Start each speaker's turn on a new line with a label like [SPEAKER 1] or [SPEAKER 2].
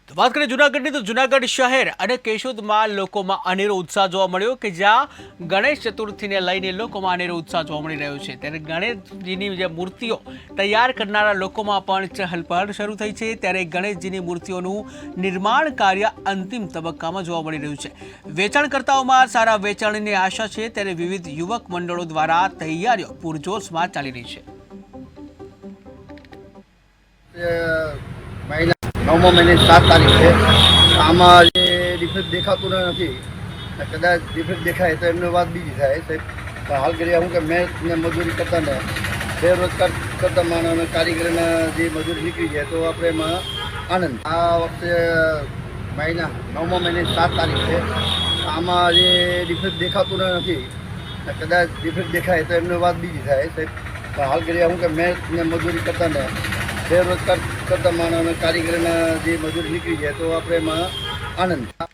[SPEAKER 1] તો વાત કરીએ જૂનાગઢની તો જૂનાગઢ શહેર અને કેશોદમાં લોકોમાં અનેરો ઉત્સાહ જોવા મળ્યો કે જ્યાં ગણેશ ચતુર્થીને લઈને લોકોમાં અનેરો ઉત્સાહ જોવા મળી રહ્યો છે ત્યારે ગણેશજીની જે મૂર્તિઓ તૈયાર કરનારા લોકોમાં પણ ચહલપહલ શરૂ થઈ છે ત્યારે ગણેશજીની મૂર્તિઓનું નિર્માણ કાર્ય અંતિમ તબક્કામાં જોવા મળી રહ્યું છે વેચાણકર્તાઓમાં સારા વેચાણની આશા છે ત્યારે વિવિધ યુવક મંડળો દ્વારા તૈયારીઓ પૂરજોશમાં ચાલી રહી છે।
[SPEAKER 2] महीना 9 महीने 7 तारीख है आमा जे डिफेक्ट देखाતું નથી કદાચ डिफेक्ट દેખાય તો એમને વાત બીજી થાય સાહેબ હાલ કર્યા હું કે મેં મજૂરી કરતા ને બેરોજગાર કરતા માણસને કારીગરના જે મજૂરી નીકળી જાય તો આપણે એમાં આનંદ આ વખતે મહિના 9 મહિને 7 તારીખ છે આમાં જે डिफेक्ट દેખાતું નથી કદાચ डिफेक्ट દેખાય તો એમને વાત બીજી થાય સાહેબ હાલ કર્યા હું કે મેં મજૂરી કરતા ને બેરોજગાર કરતા માણસને કારીગરના જે મજૂરી નીકળી જાય તો આપણે એમાં આનંદ।